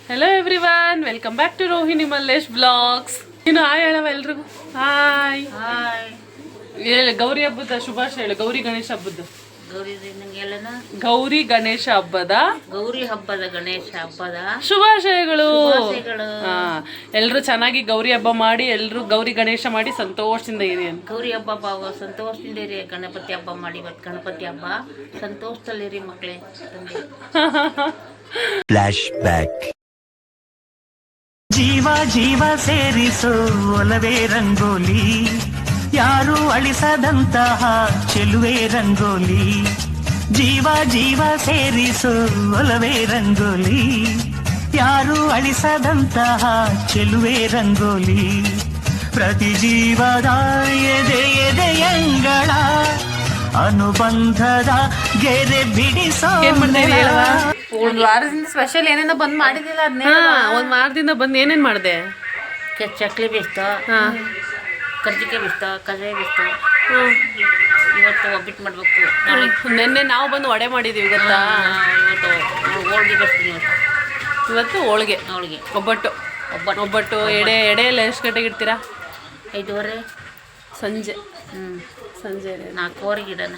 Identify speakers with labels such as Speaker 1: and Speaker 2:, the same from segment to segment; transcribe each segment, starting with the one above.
Speaker 1: Hello everyone, welcome back to Rohini Mallesh vlogs. ನೀನು hi ಹೇಳವ ಎಲ್ರಿಗೂ. Hi
Speaker 2: hi.
Speaker 1: ಹೇಳು, ಗೌರಿ ಹಬ್ಬದ ಶುಭಾಶಯ ಹೇಳು. ಗೌರಿ ಗಣೇಶ ಹಬ್ಬದ
Speaker 2: ಗೌರಿ ಹಬ್ಬದ ಗಣೇಶ ಹಬ್ಬದ
Speaker 1: ಶುಭಾಶಯಗಳು. ಎಲ್ರು ಚೆನ್ನಾಗಿ ಗೌರಿ ಹಬ್ಬ ಮಾಡಿ, ಎಲ್ರು ಗೌರಿ ಗಣೇಶ ಮಾಡಿ ಸಂತೋಷದಿಂದ ಇರಿ ಅಂತ.
Speaker 2: ಗೌರಿ ಹಬ್ಬ ಸಂತೋಷದಿಂದ ಇರಿ. ಗಣಪತಿ ಹಬ್ಬ ಮಾಡಿ, ಇವತ್ತು ಗಣಪತಿ ಹಬ್ಬ, ಸಂತೋಷದಲ್ಲಿರಿ ಮಕ್ಕಳೇ.
Speaker 3: Flash back.
Speaker 4: ಜೀವ ಜೀವ ಸೇರಿಸೋ ಒಲವೇ ರಂಗೋಲಿ, ಯಾರು ಅಳಿಸದಂತಹ ಚೆಲುವೆ ರಂಗೋಲಿ. ಜೀವ ಜೀವ ಸೇರಿಸೋ ಒಲವೇ ರಂಗೋಲಿ, ಯಾರು ಅಳಿಸದಂತಹ ಚೆಲುವೆ ರಂಗೋಲಿ. ಪ್ರತಿ ಜೀವದ ಎದೆ ಎದೆಯಂಗಳ ಅನುಬಂಧದ ಗೆರೆ ಬಿಡಿಸೋ.
Speaker 2: ಒಂದು ವಾರದಿಂದ ಸ್ಪೆಷಲ್ ಏನೇನೋ ಬಂದ್ ಮಾಡಿದಿಲ್ಲ.
Speaker 1: ಒಂದ್ ವಾರದಿಂದ ಬಂದು ಏನೇನ್ ಮಾಡಿದೆ?
Speaker 2: ಚಕ್ಲಿ ಬೇಯಿಸ್ತು, ಕರ್ಜಿಕಾಯಿ ಬೇಯಿಸ್ತು, ಕಜಾಯ ಬೇಯಿಸ್ತು. ಇವತ್ತು ಒಬ್ಬಿಟ್ಟು ಮಾಡ್ಬೇಕು.
Speaker 1: ನಿನ್ನೆ ನಾವು ಬಂದು ವಡೆ ಮಾಡಿದೀವಿ ಗೊತ್ತಾ.
Speaker 2: ಇವತ್ತು ಹೋಳಿಗೆ ಬೇಯಿಸ್ತೀನಿ.
Speaker 1: ಇವತ್ತು ಹೋಳಿಗೆ ಒಬ್ಬಟ್ಟು. ಎಡೆ ಎಲ್ಲ ಎಷ್ಟು ಗಂಟೆಗೆ ಇಡ್ತೀರಾ?
Speaker 2: 5:30
Speaker 1: ಸಂಜೆ. ಸಂಜೆ
Speaker 2: 4:00 ಇಡೋಣ.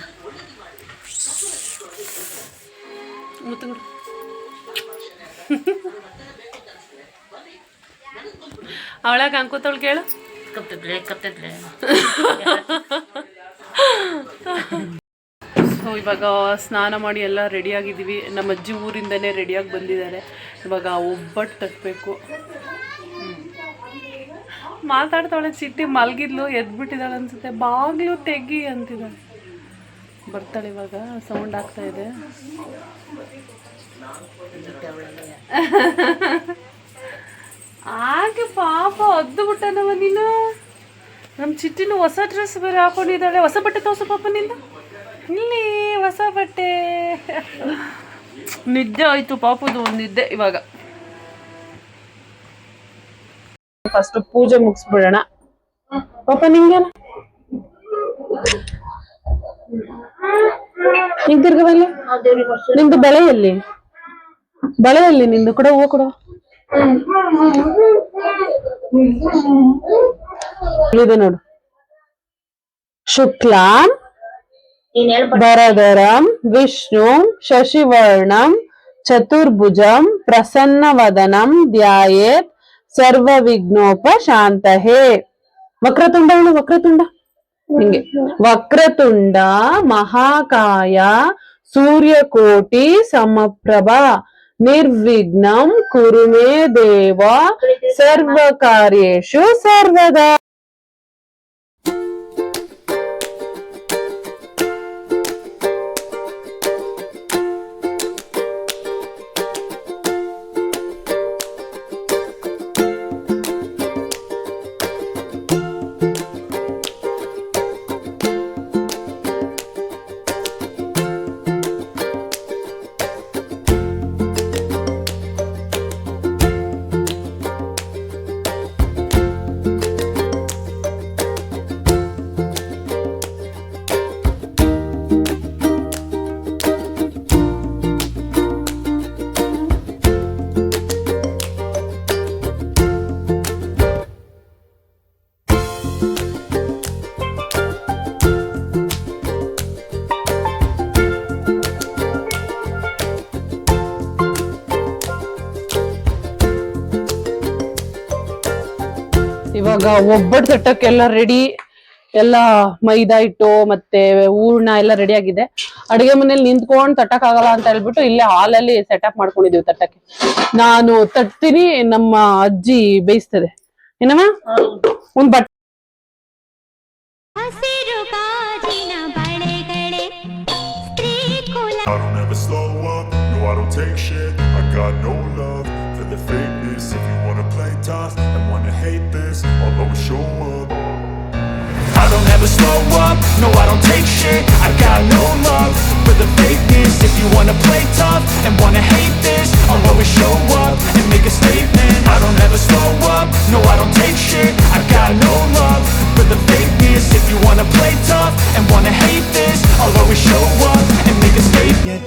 Speaker 1: ಮುತ್ತುಗುಡು. ಅವಳಾಗ ಅನ್ಕೋತವಳು ಕೇಳು.
Speaker 2: ಕತ್ತಿದ್ರೆ
Speaker 1: ಸೊ ಇವಾಗ ಸ್ನಾನ ಮಾಡಿ ಎಲ್ಲ ರೆಡಿಯಾಗಿದ್ದೀವಿ. ನಮ್ಮ ಅಜ್ಜಿ ಊರಿಂದನೇ ರೆಡಿಯಾಗಿ ಬಂದಿದ್ದಾರೆ. ಇವಾಗ ಒಬ್ಬಟ್ಟು ತಟ್ಟಬೇಕು. ಮಾತಾಡ್ತಾಳೆ. ಚಿಟ್ಟಿ ಮಲಗಿದ್ಲು, ಎದ್ಬಿಟ್ಟಿದ್ದಾಳೆ ಅನ್ಸುತ್ತೆ. ಬಾಗಿಲು ತೆಗಿ ಅಂತಿದ್ದಾಳೆ. ಬರ್ತಾಳೆ ಇವಾಗ. ಸೌಂಡ್ ಆಗ್ತಾ ಇದೆ. ಹಾಗೆ ಪಾಪ ಅದ್ದು ಬಿಟ್ಟನವ ನೀನು. ನಮ್ಮ ಚಿಟ್ಟಿನೂ ಹೊಸ ಡ್ರೆಸ್ ಬೇರೆ ಹಾಕೊಂಡಿದ್ದಾಳೆ. ಹೊಸ ಬಟ್ಟೆ ತೋರ್ಸು ಪಾಪ ನಿಂದ. ಇಲ್ಲಿ ಹೊಸ ಬಟ್ಟೆ. ನಿದ್ದೆ ಆಯ್ತು ಪಾಪದು. ಒಂದು ನಿದ್ದೆ. ಇವಾಗ ಫಸ್ಟ್ ಪೂಜೆ ಮುಗಿಸ್ಬಿಡೋಣ ಪಾಪ. ನಿಂಗೇನ ಹಿಂಗ್ ತಿರ್ಗವಲ್ಲಿ ನಿಂದು ಬಳೆಯಲ್ಲಿ ನಿಂದು ಕೂಡ ಹೂವು ಕೊಡು. ಇದೆ ನೋಡು. ಶುಕ್ಲಾಂ ವರದರಂ ವಿಷ್ಣು ಶಶಿವರ್ಣಂ ಚತುರ್ಭುಜಂ ಪ್ರಸನ್ನವದನಂ ಧ್ಯಾಯೇತ್ ಸರ್ವ ವಿಘ್ನೋಪಶಾಂತಹೇ. ವಕ್ರತುಂಡ ಹೇಳು. ವಕ್ರತುಂಡ ಹಿಂಗೆ. ವಕ್ರತುಂಡ ಮಹಾಕಾಯ ಸೂರ್ಯಕೋಟಿ ಸಮಪ್ರಭ ನಿರ್ವಿಘ್ನಂ ಕುರು ಮೇ ದೇವ ಸರ್ವ ಕಾರ್ಯೇಷು ಸರ್ವದಾ. ಇವಾಗ ಒಬ್ಬಟ್ಟು ತಟ್ಟಕ್ಕೆಲ್ಲ ರೆಡಿ. ಎಲ್ಲ ಮೈದಾ ಹಿಟ್ಟು ಮತ್ತೆ ಹೂರ್ಣ ಎಲ್ಲ ರೆಡಿ ಆಗಿದೆ. ಅಡಿಗೆ ಮನೇಲಿ ನಿಂತ್ಕೊಂಡ್ ತಟ್ಟಕ್ ಆಗಲ್ಲ ಅಂತ ಹೇಳ್ಬಿಟ್ಟು ಇಲ್ಲೇ ಹಾಲಲ್ಲಿ ಸೆಟಪ್ ಮಾಡ್ಕೊಂಡಿದೀವಿ ತಟ್ಟಕ್ಕೆ. ನಾನು ತಟ್ತೀನಿ, ನಮ್ಮ ಅಜ್ಜಿ ಬೇಯಿಸ್ತದೆ. ಏನಮ್ಮ ಒಂದ್ ಬಟ್ಟೆ
Speaker 5: the fakeness. If you wanna play tough and wanna hate this, I'll always show up. I don't ever slow up, no I don't take shit. I got no love for the fakeness. If you wanna play tough and wanna hate this, I'll always show up and make a statement. I don't ever slow up, no I don't take shit. I got no love for the fakeness. If you wanna play tough and wanna hate this, I'll always show up and make a statement.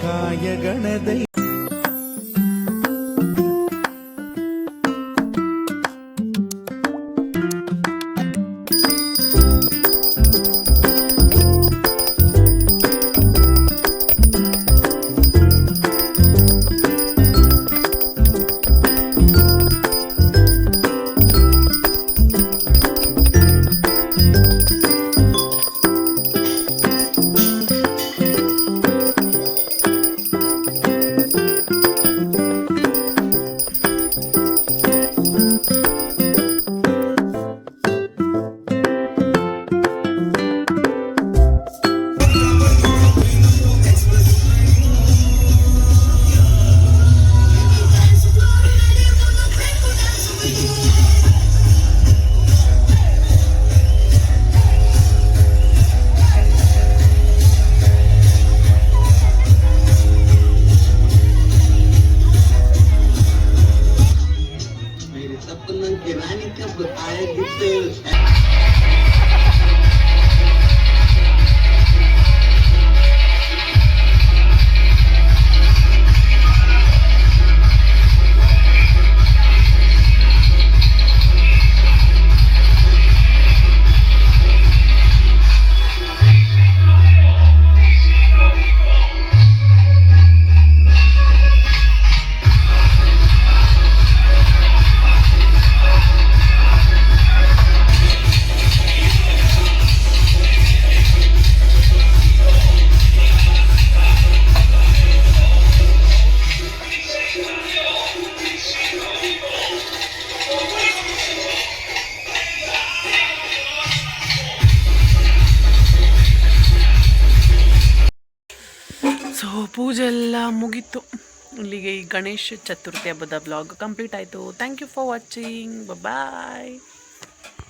Speaker 1: So ಪೂಜೆ ಎಲ್ಲ ಮುಗೀತು. ಇಲ್ಲಿಗೆ ಈ ಗಣೇಶ ಚತುರ್ಥಿ ಹಬ್ಬದ vlog complete ಆಯಿತು. Thank you for watching. Bye.